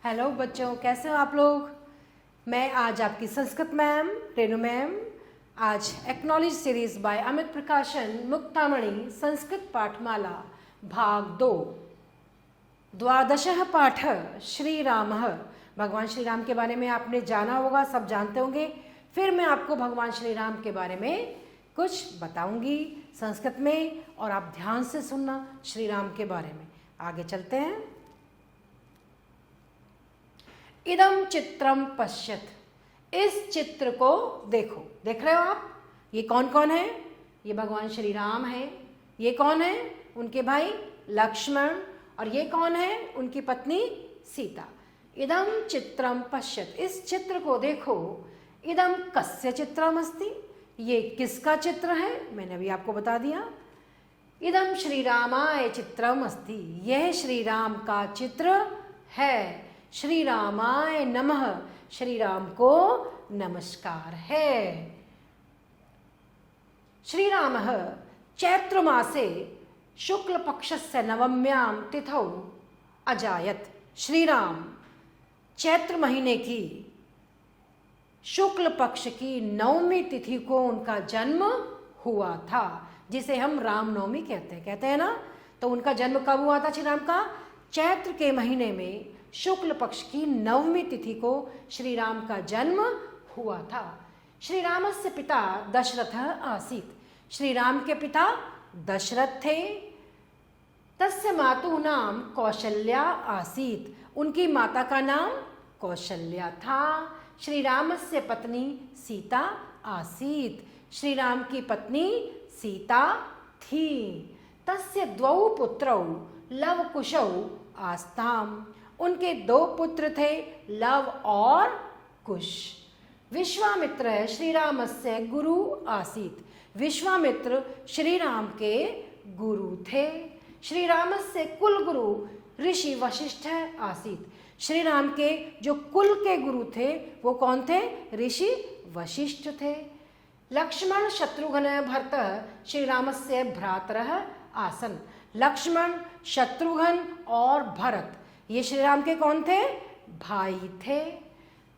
Hello बच्चों, कैसे हो आप लोग। मैं आज आपकी संस्कृत मैम रेणु मैम आज एक्नॉलेज सीरीज बाय अमित प्रकाशन मुक्तामणि संस्कृत पाठमाला भाग 2 द्वादशः पाठ श्री राम। भगवान श्री राम के बारे में आपने जाना होगा, सब जानते होंगे। फिर मैं आपको भगवान श्री राम के बारे में कुछ बताऊंगी संस्कृत में, और आप ध्यान से सुनना श्री राम के बारे में। आगे चलते हैं। इदम चित्रम पश्यत, इस चित्र को देखो। देख रहे हो आप, ये कौन कौन है? ये भगवान श्री राम है। ये कौन है? उनके भाई लक्ष्मण। और ये कौन है? उनकी पत्नी सीता। इदम चित्रम पश्यत, इस चित्र को देखो। इदम कस्य चित्रम अस्ति, ये किसका चित्र है? मैंने अभी आपको बता दिया। इदम श्री रामाय चित्रम अस्ति, यह श्री राम का चित्र है। श्री रामाय नमः, श्री राम को नमस्कार है। श्री राम चैत्र मासे शुक्ल पक्षस्य नवम्याम तिथौ अजायत। श्री राम चैत्र महीने की शुक्ल पक्ष की नवमी तिथि को उनका जन्म हुआ था, जिसे हम रामनवमी कहते हैं ना। तो उनका जन्म कब हुआ था? श्री राम का चैत्र के महीने में शुक्ल पक्ष की नवमी तिथि को श्री राम का जन्म हुआ था। श्री रामस्य पिता दशरथ आसीत्, श्री राम के पिता दशरथ थे। तस्य मातुः नाम कौशल्या आसीत्, उनकी माता का नाम कौशल्या था। श्री रामस्य पत्नी सीता आसीत्, श्री राम की पत्नी सीता थी। तस्य द्वौ पुत्रौ लवकुशौ आस्ताम्, उनके 2 पुत्र थे, लव और कुश। विश्वामित्र श्री रामस्य गुरु आसीत्, विश्वामित्र श्री राम के गुरु थे। श्री रामस्य कुल गुरु ऋषि वशिष्ठ आसीत्, श्री राम के जो कुल के गुरु थे वो कौन थे? ऋषि वशिष्ठ थे। लक्ष्मण शत्रुघ्न भरत श्री रामस्य भ्रातरः आसन्, लक्ष्मण शत्रुघ्न और भरत ये श्री राम के कौन थे? भाई थे।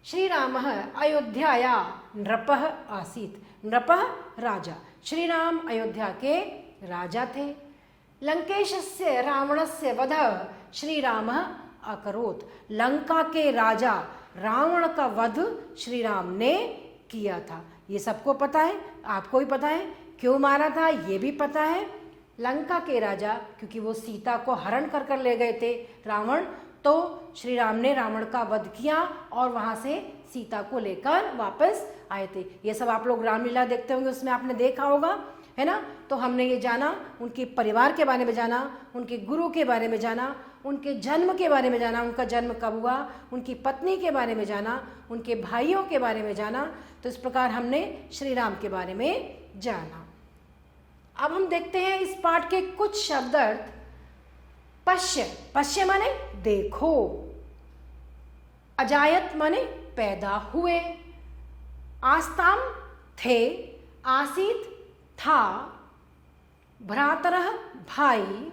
श्री राम अयोध्याया नृपः आसीत्, नृपः राजा, श्री राम अयोध्या के राजा थे। लंकेशस्य रावणस्य वधः श्री राम अकरोत्, लंका के राजा रावण का वध श्री राम ने किया था। ये सबको पता है, आपको भी पता है। क्यों मारा था ये भी पता है। लंका के राजा क्योंकि वो सीता को हरण कर कर ले गए थे रावण, तो श्री राम ने रावण का वध किया और वहाँ से सीता को लेकर वापस आए थे। ये सब आप लोग रामलीला देखते होंगे, उसमें आपने देखा होगा, है ना। तो हमने ये जाना, उनके परिवार के बारे में जाना, उनके गुरु के बारे में जाना, उनके जन्म के बारे में जाना, उनका जन्म कब हुआ, उनकी पत्नी के बारे में जाना, उनके भाइयों के बारे में जाना। तो इस प्रकार हमने श्री राम के बारे में जाना। अब हम देखते हैं इस पाठ के कुछ शब्द अर्थ। पश्य, पश्य माने देखो। अजायत माने पैदा हुए। आस्ताम थे, आसीत था, भ्रातरः भाई,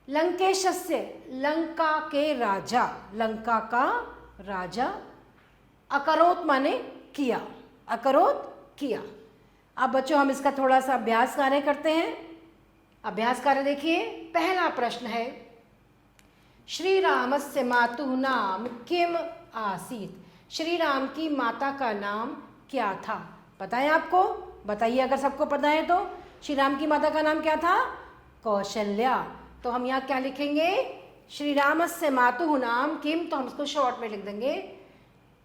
लंकेशस्य लंका के राजा, लंका का राजा, अकरोत माने किया, अकरोत किया। अब बच्चों हम इसका थोड़ा सा अभ्यास कार्य करते हैं। अभ्यास कार्य देखिए, पहला प्रश्न है श्री रामस्य मातुः नाम किम आसीत्, श्री राम की माता का नाम क्या था? पता है आपको? बताइए अगर सबको पता है तो। श्री राम की माता का नाम क्या था? कौशल्या। तो हम यहाँ क्या लिखेंगे? श्री रामस्य मातुः नाम किम, तो हम इसको शॉर्ट में लिख देंगे,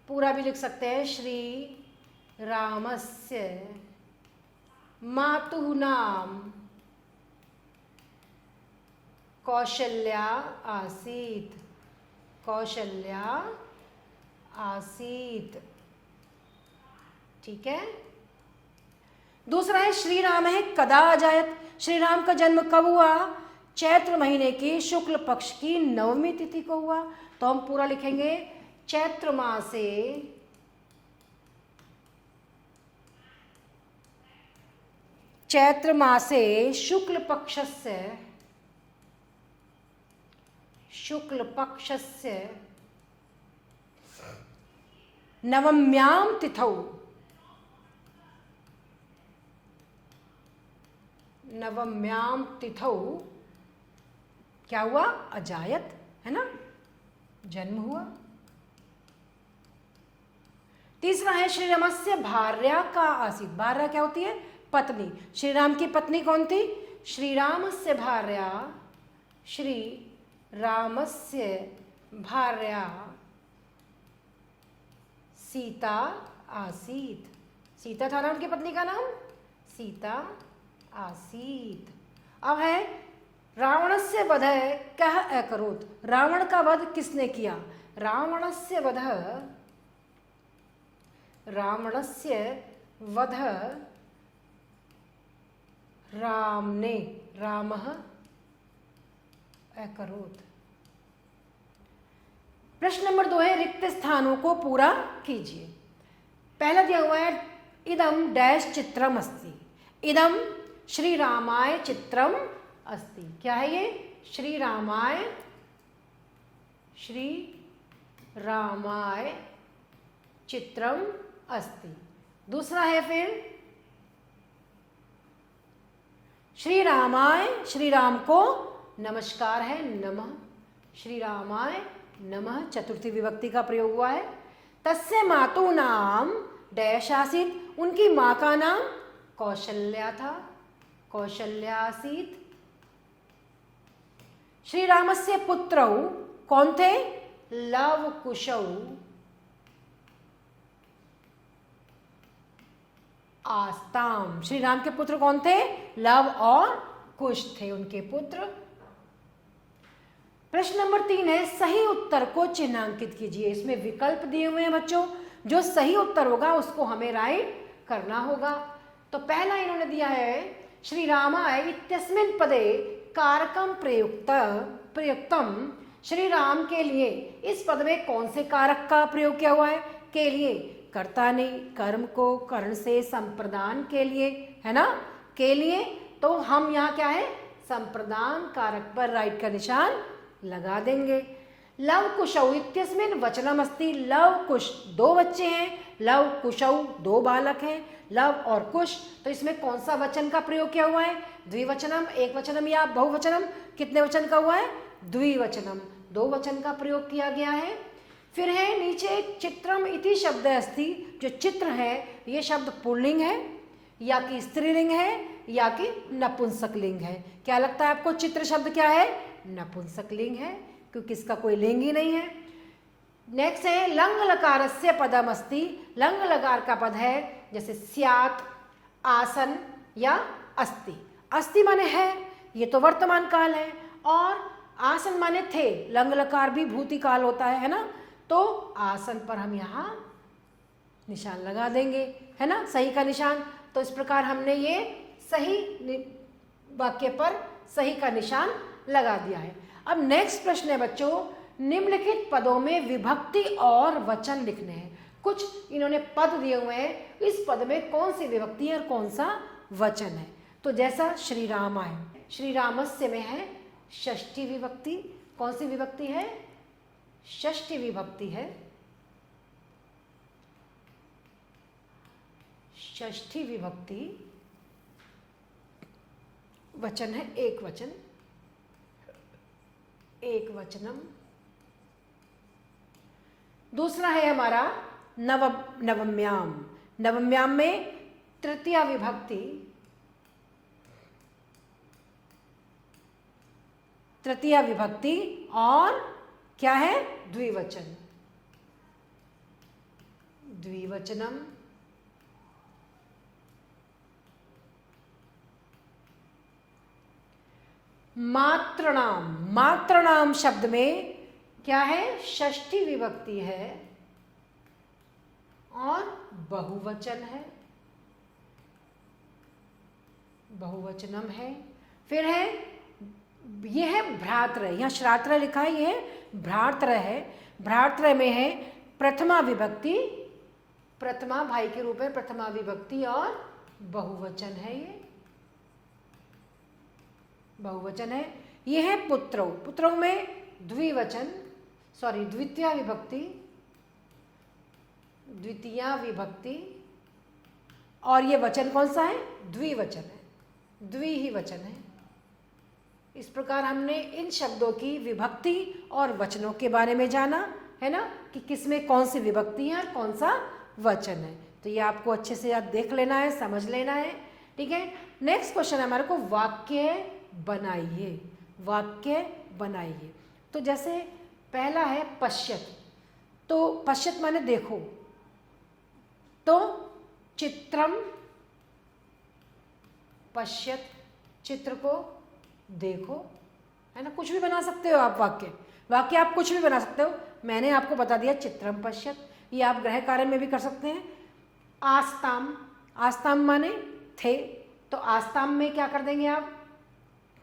पूरा भी लिख सकते हैं। श्री रामस्य मातुः नाम कौशल्या आसीत्, कौशल्या आसीत्। ठीक है। दूसरा है श्री राम है कदा अजायत, श्री राम का जन्म कब हुआ? चैत्र महीने की शुक्ल पक्ष की नवमी तिथि को हुआ। तो हम पूरा लिखेंगे चैत्र मासे चैत्र मासे शुक्ल पक्षस्य नवम्याम तिथौ, नवम्याम तिथौ क्या हुआ? अजायत, है ना, जन्म हुआ। तीसरा है श्री रामस्य भार्या का आसीत। भार्या क्या होती है? पत्नी। श्री राम की पत्नी कौन थी? श्री रामस्य भार्या, श्री रामस्य भार्या सीता आसीत। सीता था ना उनकी पत्नी का नाम, सीता आसीत। अब है रावणस्य वध कह अकरोत्। रावण का वध किसने किया? रावणस्य वध, रावणस्य वध राम ने, रामः अकरोत्। प्रश्न नंबर 2 है रिक्त स्थानों को पूरा कीजिए। पहला दिया हुआ है इदम डैश चित्रम अस्ति। इदम श्री रामाय चित्रम अस्ति। क्या है ये? श्री रामाय, श्री रामाय चित्रम अस्ति। दूसरा है फिर श्री रामाय, श्री राम को नमस्कार है, नमः, श्री रामाय नमः। चतुर्थी विभक्ति का प्रयोग हुआ है। तस्य मातु नाम डैश आसीत। उनकी माँ का नाम कौशल्या था, कौशल्या आसीत। श्री रामस्य पुत्रौ कौन थे? लव कुशौ आस्ताम। श्री राम के पुत्र कौन थे? लव और कुश थे उनके पुत्र। प्रश्न नंबर 3 है सही उत्तर को चिन्हांकित कीजिए। इसमें विकल्प दिए हुए हैं बच्चों, जो सही उत्तर होगा उसको हमें राइट करना होगा। तो पहला इन्होंने दिया है श्री रामाय इत्यस्मिन् पदे कारकम प्रयुक्तम। श्री राम के लिए इस पद में कौन से कारक का प्रयोग किया हुआ है? के लिए, कर्ता ने कर्म को कर्ण से संप्रदान के लिए, है ना, के लिए। तो हम यहाँ क्या है? संप्रदान कारक पर राइट का निशान लगा देंगे। लव कुशौ इत्यस्मिन् वचनम अस्ति। लव कुश 2 बच्चे हैं, लव कुशौ 2 बालक हैं, लव और कुश। तो इसमें कौन सा वचन का प्रयोग किया हुआ है? द्विवचनम, एक वचनम या बहुवचनम? कितने वचन का हुआ है? द्विवचनम, 2 वचन का प्रयोग किया गया है। फिर है नीचे चित्रम इति शब्द अस्ति। जो चित्र है ये शब्द पुल्लिंग है या कि स्त्रीलिंग है या कि नपुंसकलिंग है? क्या लगता है आपको? चित्र शब्द क्या है? नपुंसकलिंग है, क्योंकि इसका कोई लिंग ही नहीं है। नेक्स्ट है लंग लकारस्य पदम अस्ति। लंग लकार का पद है जैसे स्यात्, आसन या अस्ति। अस्ति माने है, ये तो वर्तमान काल है, और आसन माने थे। लंग लकार भी भूतिकाल होता है ना। तो आसन पर हम यहाँ निशान लगा देंगे, है ना, सही का निशान। तो इस प्रकार हमने ये सही वाक्य पर सही का निशान लगा दिया है। अब नेक्स्ट प्रश्न है बच्चों, निम्नलिखित पदों में विभक्ति और वचन लिखने हैं। कुछ इन्होंने पद दिए हुए हैं, इस पद में कौन सी विभक्ति है और कौन सा वचन है। तो जैसा श्री राम है, श्री रामस्य में है षष्ठी विभक्ति। कौन सी विभक्ति है? षष्ठी विभक्ति है। षष्ठी विभक्ति। वचन है एक वचन, एक वचनम। दूसरा है हमारा नवम्याम। नवम्याम में तृतीया विभक्ति, तृतीया विभक्ति और क्या है? द्विवचन, द्विवचनम। मात्रणाम, मात्रणाम शब्द में क्या है? षष्ठी विभक्ति है और बहुवचन है, बहुवचनम है। फिर है ये है भ्रातृ, यहाँ श्रात्र लिखा है, ये भ्रातृ है। भ्रातृ में है प्रथमा विभक्ति, प्रथमा भाई के रूप में प्रथमा विभक्ति और बहुवचन है, ये बहुवचन है। ये है पुत्रौ, पुत्रौ में द्विवचन, सॉरी द्वितीया विभक्ति, द्वितीया विभक्ति, और ये वचन कौन सा है? द्विवचन है, द्वि ही वचन है। इस प्रकार हमने इन शब्दों की विभक्ति और वचनों के बारे में जाना है ना, कि किसमें कौन सी विभक्ति है और कौन सा वचन है। तो ये आपको अच्छे से याद देख लेना है, समझ लेना है, ठीक है। नेक्स्ट क्वेश्चन है हमारे को, वाक्य बनाइए, वाक्य बनाइए। तो जैसे पहला है पश्यत, तो पश्यत माने देखो, तो चित्रम पश्यत, चित्र को देखो, है ना। कुछ भी बना सकते हो आप वाक्य, वाक्य आप कुछ भी बना सकते हो। मैंने आपको बता दिया चित्रम पश्यत, ये आप गृह कार्य में भी कर सकते हैं। आस्ताम, आस्ताम माने थे, तो आस्ताम में क्या कर देंगे आप,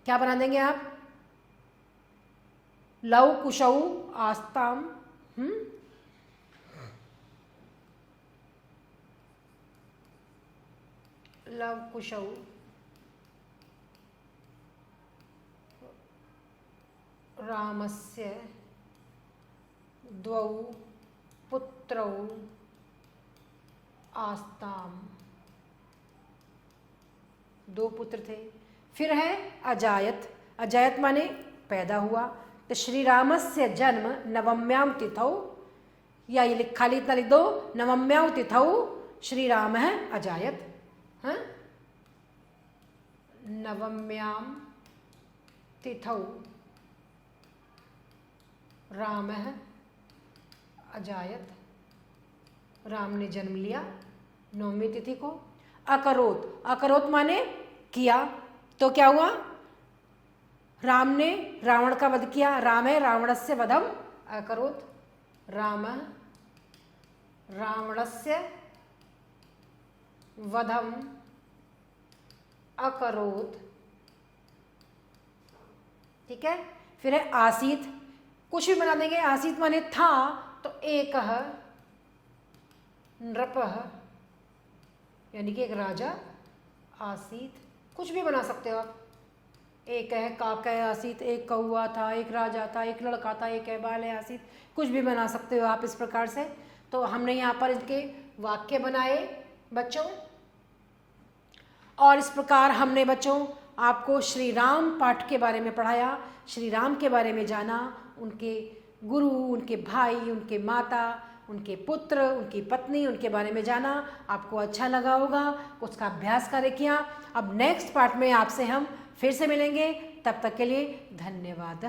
क्या बना देंगे आप? लव कुशौ आस्ताम, लव कुशौ रामस्य द्वौ पुत्रौ आस्ताम, दो पुत्र थे। फिर है अजायत, अजायत माने पैदा हुआ, तो श्री रामस्य जन्म नवम्याम तिथौ, या ये खाली इतना लिख दो, नवम्याम तिथौ श्री राम है अजायत, हाँ, नवम्याम तिथौ राम है अजायत, राम ने जन्म लिया 9वीं तिथि को। अकरोत, अकरोत माने किया, तो क्या हुआ? राम ने रावण का वध किया, राम है रावणस्य वधम अकरोत, राम रावणस्य वधम अकरोत, ठीक है। फिर है आसीत, कुछ भी बना देंगे, आसीत माने था, तो एक नृपः यानी कि एक राजा आसीत, कुछ भी बना सकते हो आप। एक है काका आसीत, एक कौआ था, एक राजा था, एक लड़का था, एक है बाल है आसीत, कुछ भी बना सकते हो आप इस प्रकार से। तो हमने यहाँ पर इनके वाक्य बनाए बच्चों, और इस प्रकार हमने बच्चों आपको श्री राम पाठ के बारे में पढ़ाया, श्री राम के बारे में जाना, उनके गुरु, उनके भाई, उनके माता, उनके पुत्र, उनकी पत्नी, उनके बारे में जाना। आपको अच्छा लगा होगा, उसका अभ्यास करके किया। अब नेक्स्ट पार्ट में आपसे हम फिर से मिलेंगे, तब तक के लिए धन्यवाद।